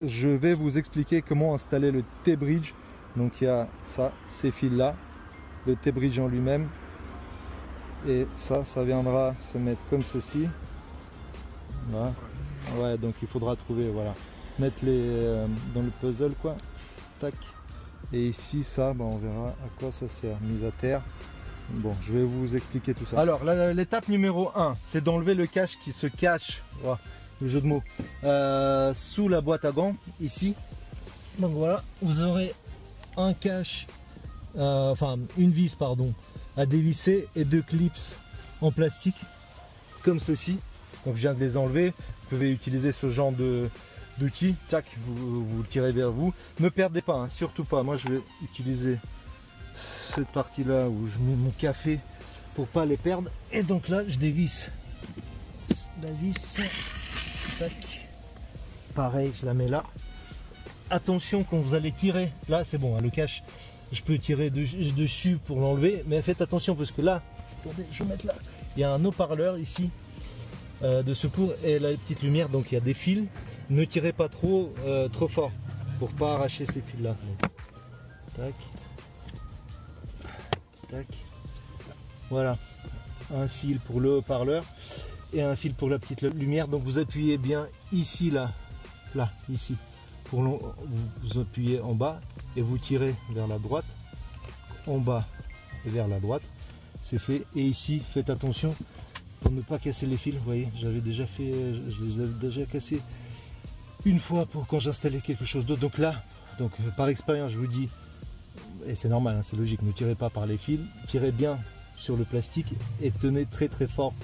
Je vais vous expliquer comment installer le T-Bridge. Donc il y a ça, ces fils là, le T-Bridge en lui-même, et ça viendra se mettre comme ceci. Voilà. Ouais, donc il faudra trouver, voilà, mettre les dans le puzzle quoi. Tac. Et ici ça, on verra à quoi ça sert, mise à terre. Bon, je vais vous expliquer tout ça. Alors l'étape numéro 1, c'est d'enlever le cache qui se cache. Voilà. Le jeu de mots, sous la boîte à gants ici. Donc voilà, vous aurez un cache, enfin une vis pardon, à dévisser et deux clips en plastique comme ceci. Donc je viens de les enlever. Vous pouvez utiliser ce genre d'outil. Tac, vous le tirez vers vous. Ne perdez pas, hein, surtout pas. Moi je vais utiliser cette partie là où je mets mon café pour pas les perdre. Et donc là je dévisse la vis. Tac. Pareil, je la mets là. Attention quand vous allez tirer, là c'est bon, hein, le cache, je peux tirer dessus pour l'enlever, mais faites attention parce que là, attendez, je vais mettre là, il y a un haut-parleur ici de secours et la petite lumière, donc il y a des fils. Ne tirez pas trop fort pour pas arracher ces fils là. Donc, tac, tac. Voilà, un fil pour le haut-parleur et un fil pour la petite lumière. Donc vous appuyez bien ici, là, ici, pour vous appuyez en bas et vous tirez vers la droite, en bas et vers la droite, c'est fait. Et ici faites attention pour ne pas casser les fils. Vous voyez, j'avais déjà fait, je les avais déjà cassés une fois pour quand j'installais quelque chose d'autre. Donc là, donc par expérience je vous dis, et c'est normal, hein, c'est logique, ne tirez pas par les fils, tirez bien sur le plastique et tenez très fort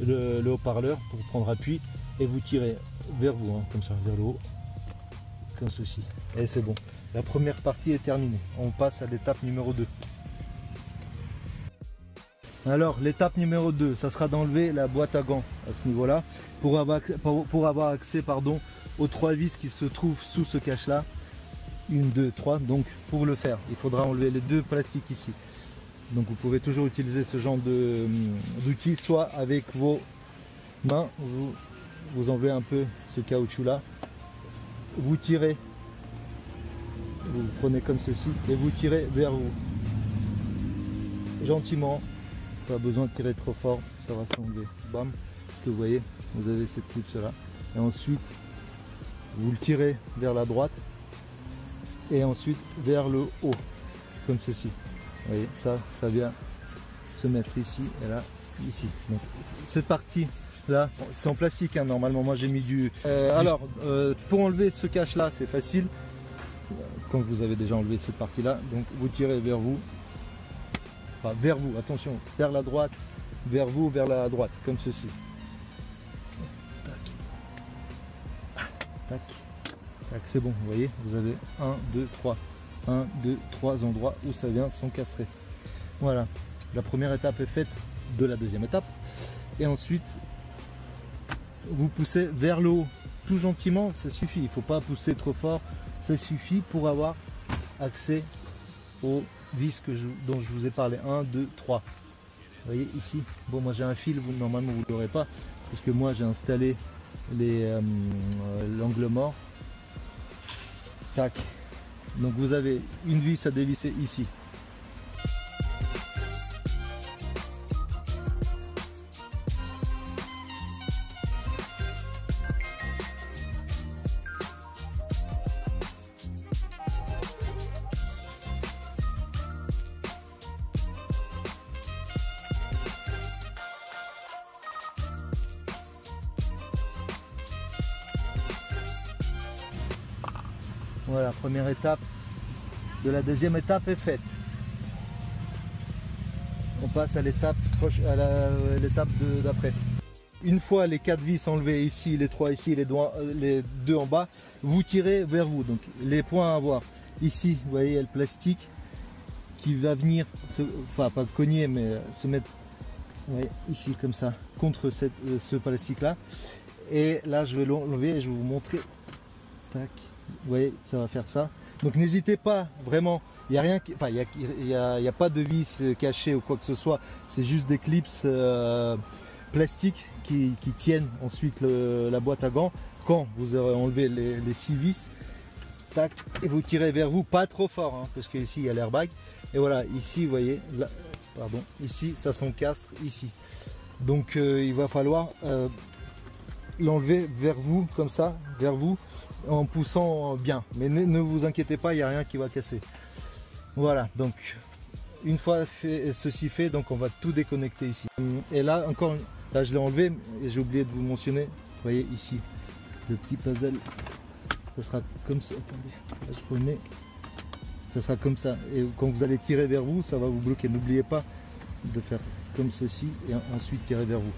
le haut-parleur pour prendre appui et vous tirez vers vous, hein, comme ça, vers le haut, comme ceci. Et c'est bon. La première partie est terminée. On passe à l'étape numéro 2. Alors, l'étape numéro 2, ça sera d'enlever la boîte à gants à ce niveau-là pour avoir accès pardon, aux 3 vis qui se trouvent sous ce cache-là. 1, 2, 3. Donc, pour le faire, il faudra enlever les 2 plastiques ici. Donc vous pouvez toujours utiliser ce genre d'outils, soit avec vos main, vous enlevez un peu ce caoutchouc là, vous tirez, vous prenez comme ceci et vous tirez vers vous, gentiment, pas besoin de tirer trop fort, ça va s'enlever, bam, que vous voyez, vous avez cette clip là, et ensuite vous le tirez vers la droite et ensuite vers le haut, comme ceci. Vous voyez, ça vient se mettre ici et là, ici. Donc, cette partie là, c'est en plastique, hein, normalement. Moi j'ai mis du... pour enlever ce cache là, c'est facile. Quand vous avez déjà enlevé cette partie là, donc vous tirez vers vous. Enfin, vers vous, attention, vers la droite, vers vous, vers la droite, comme ceci. Tac. Tac. Tac, c'est bon, vous voyez, vous avez 1, 2, 3. 1, 2, 3 endroits où ça vient s'encastrer. Voilà, la première étape est faite de la deuxième étape. Et ensuite, vous poussez vers le haut, tout gentiment, ça suffit. Il ne faut pas pousser trop fort, ça suffit pour avoir accès aux vis dont je vous ai parlé. 1, 2, 3. Vous voyez ici, bon moi j'ai un fil, normalement vous ne l'aurez pas, parce que moi j'ai installé l'angle mort. Tac. Donc vous avez une vis à dévisser ici. Voilà, première étape de la deuxième étape est faite. On passe à l'étape d'après. Une fois les 4 vis enlevées ici, les 3 ici, les 2 en bas, vous tirez vers vous. Donc les points à avoir ici, vous voyez, il y a le plastique qui va venir, enfin pas cogner, mais se mettre, vous voyez, ici comme ça, contre ce plastique là. Et là je vais l'enlever et je vais vous montrer. Tac. Vous voyez, ça va faire ça. Donc n'hésitez pas, vraiment, il n'y a rien, enfin il y a pas de vis cachée ou quoi que ce soit. C'est juste des clips plastiques qui tiennent ensuite la boîte à gants. quand vous aurez enlevé les 6 vis, tac, et vous tirez vers vous, pas trop fort, hein, parce que ici il y a l'airbag. Et voilà, ici vous voyez, là, pardon, ici ça s'encastre ici. Donc il va falloir l'enlever vers vous, comme ça, vers vous, en poussant bien. Mais ne vous inquiétez pas, il n'y a rien qui va casser. Voilà, donc une fois ceci fait, donc on va tout déconnecter ici. Et là encore, là je l'ai enlevé et j'ai oublié de vous mentionner, vous voyez ici, le petit puzzle, ça sera comme ça. Attendez, là je remets, ça sera comme ça. Et quand vous allez tirer vers vous, ça va vous bloquer. N'oubliez pas de faire comme ceci et ensuite tirer vers vous.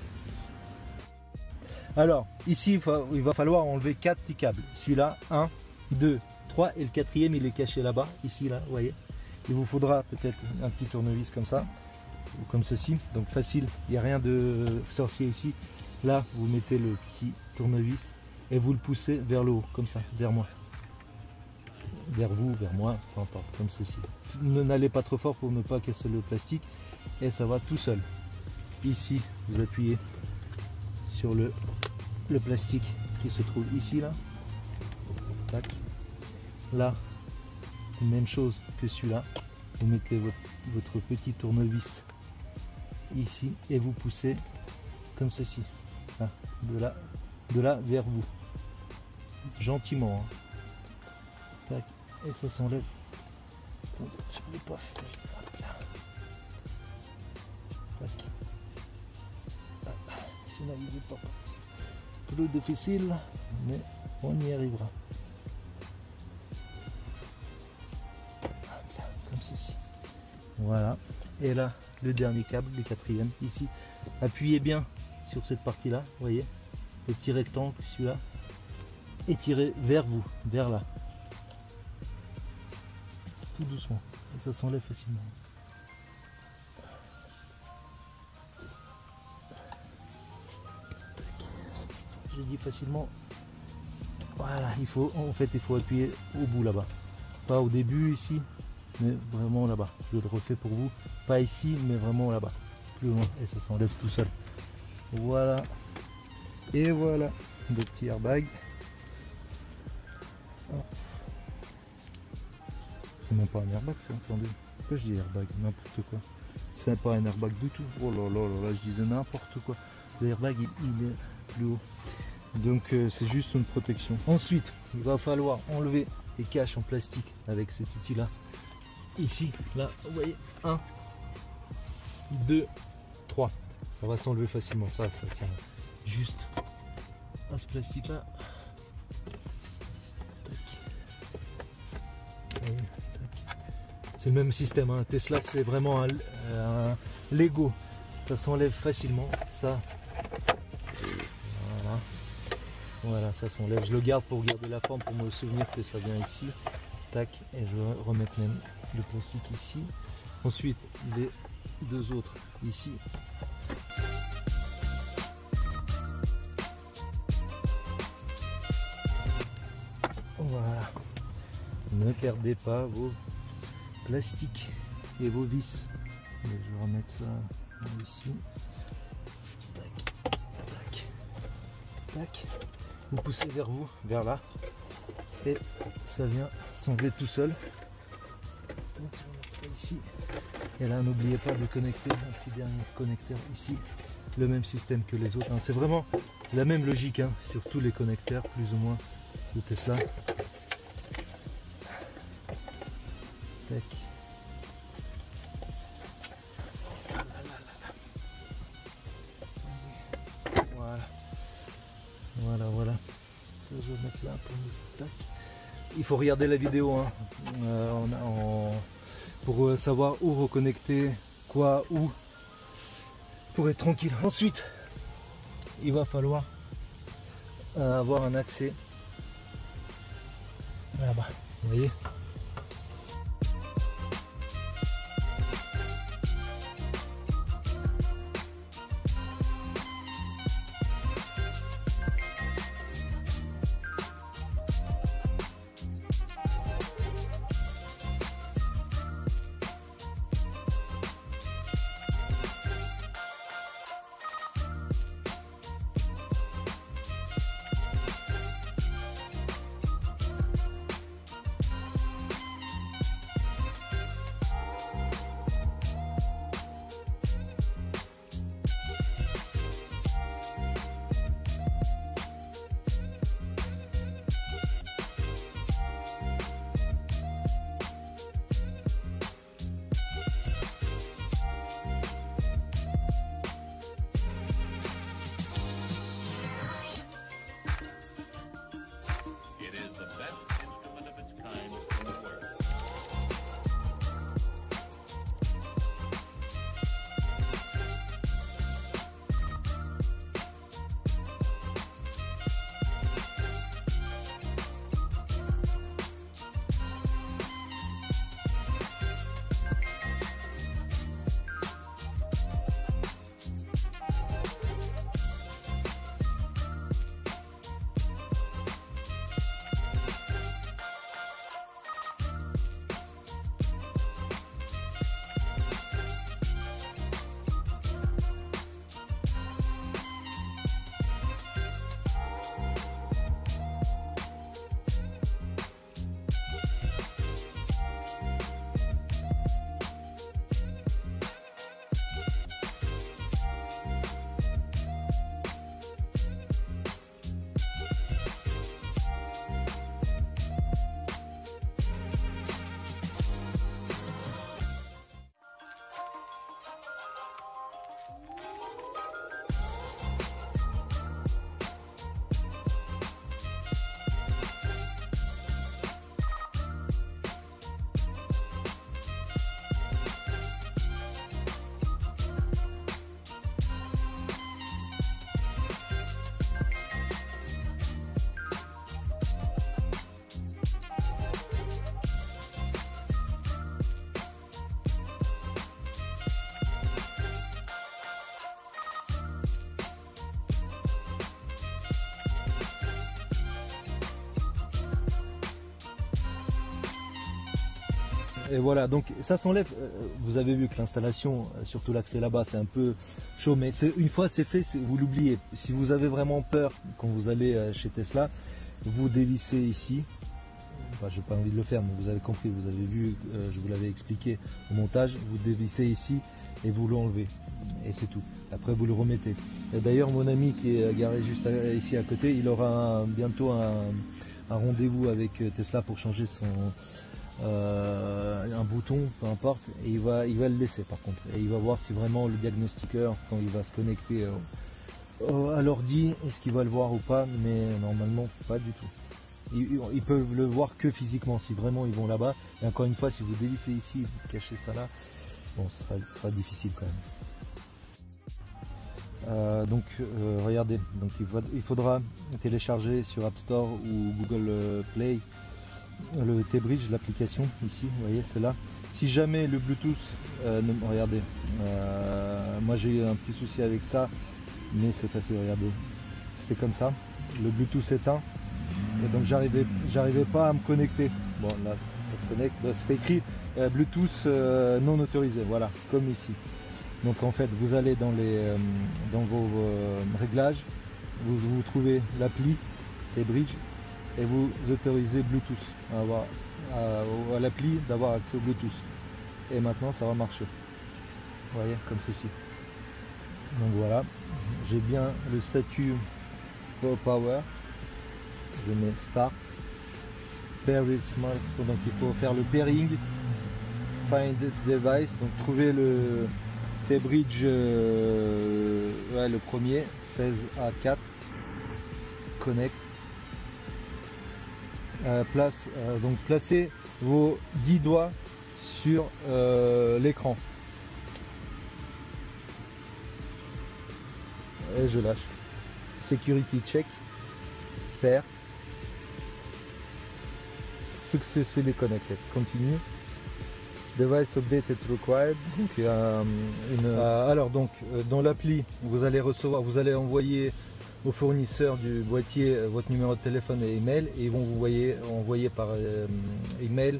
Alors ici il va falloir enlever 4 petits câbles. Celui-là, 1, 2, 3 et le quatrième il est caché là-bas, ici là, vous voyez. Il vous faudra peut-être un petit tournevis comme ça, ou comme ceci, donc facile, il n'y a rien de sorcier ici. Là vous mettez le petit tournevis et vous le poussez vers le haut, comme ça, vers moi. Vers vous, vers moi, peu importe, comme ceci. N'allez pas trop fort pour ne pas casser le plastique et ça va tout seul. Ici vous appuyez sur le plastique qui se trouve ici là. Tac. Là, même chose que celui-là. Vous mettez votre petit tournevis ici et vous poussez comme ceci. Là, de là vers vous. Gentiment. Hein. Tac. Et ça s'enlève. Attendez, je ne l'ai pas fait. Hop là. Tac. Sinon il n'est pas parti. Plus difficile, mais on y arrivera. Comme ceci. Voilà. Et là, le dernier câble, le quatrième, ici. Appuyez bien sur cette partie-là, vous voyez, le petit rectangle, celui-là, et tirez vers vous, vers là. Tout doucement. Et ça s'enlève facilement. Je dis facilement. Voilà, il faut appuyer au bout là-bas, pas au début ici, mais vraiment là-bas. Je le refais pour vous, pas ici, mais vraiment là-bas, plus loin, et ça s'enlève tout seul. Voilà, et voilà le petit airbag. C'est même pas un airbag, ça. Attendez, pourquoi je dis airbag, n'importe quoi. C'est pas un airbag du tout. Oh là là là là, je disais n'importe quoi. L'airbag il est plus haut. Donc c'est juste une protection. Ensuite, il va falloir enlever les caches en plastique avec cet outil là. Ici, là, vous voyez, 1, 2, 3. Ça va s'enlever facilement. Ça tient juste à ce plastique là. C'est le même système, hein. Tesla c'est vraiment un Lego. Ça s'enlève facilement. Ça. Voilà, ça s'enlève. Je le garde pour garder la forme, pour me souvenir que ça vient ici. Tac, et je vais remettre même le plastique ici. Ensuite, les deux autres ici. Voilà. Ne perdez pas vos plastiques et vos vis. Et je vais remettre ça ici. Tac, tac, tac. Vous poussez vers vous, vers là, et ça vient s'enlever tout seul. Donc, je vais mettre ça ici. Et là, n'oubliez pas de connecter un petit dernier connecteur ici, le même système que les autres. Hein. C'est vraiment la même logique hein, sur tous les connecteurs, plus ou moins, de Tesla. Tac. Voilà. Ça, je vais mettre là pour nous. Tac. Il faut regarder la vidéo hein, pour savoir où reconnecter, quoi, où, pour être tranquille. Ensuite, il va falloir avoir un accès là-bas. Vous voyez ? Et voilà, donc ça s'enlève. Vous avez vu que l'installation, surtout l'accès là-bas, c'est un peu chaud, mais une fois c'est fait, vous l'oubliez. Si vous avez vraiment peur quand vous allez chez Tesla, vous dévissez ici. Enfin, j'ai pas envie de le faire, mais vous avez compris, vous avez vu, je vous l'avais expliqué au montage. Vous dévissez ici et vous l'enlevez, et c'est tout. Après vous le remettez. Et d'ailleurs, mon ami qui est garé juste ici à côté, il aura bientôt un rendez-vous avec Tesla pour changer un bouton, peu importe, et il va le laisser par contre, et il va voir si vraiment le diagnostiqueur, quand il va se connecter à l'ordi, est-ce qu'il va le voir ou pas, mais normalement pas du tout. Ils peuvent le voir que physiquement, si vraiment ils vont là-bas, et encore une fois, si vous dévissez ici, vous cachez ça là, bon, ce sera difficile quand même. Donc regardez, donc il faudra télécharger sur App Store ou Google Play le T-Bridge, l'application ici, vous voyez, c'est là. Si jamais le Bluetooth, regardez, moi j'ai eu un petit souci avec ça, mais c'est facile, regardez, c'était comme ça, le Bluetooth éteint, et donc j'arrivais pas à me connecter. Bon, là ça se connecte, c'est écrit Bluetooth non autorisé, voilà, comme ici. Donc en fait, vous allez dans vos réglages, vous trouvez l'appli T-Bridge, et vous autorisez Bluetooth à l'appli d'avoir accès au Bluetooth. Et maintenant ça va marcher. Vous voyez, comme ceci. Donc voilà, j'ai bien le statut Power. Je mets Start. Pair with Smart. Donc il faut faire le pairing. Find device. Donc trouver le T-Bridge, le premier, 16A4. Connect. Donc placez vos 10 doigts sur l'écran et je lâche. Security check, pair, successfully connected, continue. Device update is required. Donc il y a alors donc dans l'appli vous allez envoyer au fournisseur du boîtier votre numéro de téléphone et email, et ils vont vous envoyer par email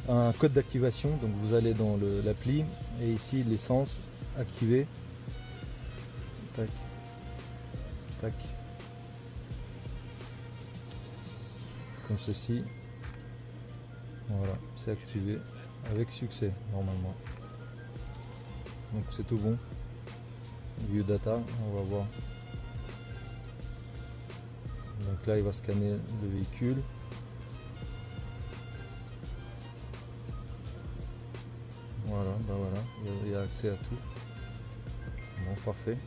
un code d'activation. Donc vous allez dans l'appli et ici l'essence activée, tac tac, comme ceci, voilà, c'est activé avec succès normalement. Donc c'est tout bon. View data, on va voir. Donc là il va scanner le véhicule. Voilà, ben voilà, il y a accès à tout. Bon, parfait.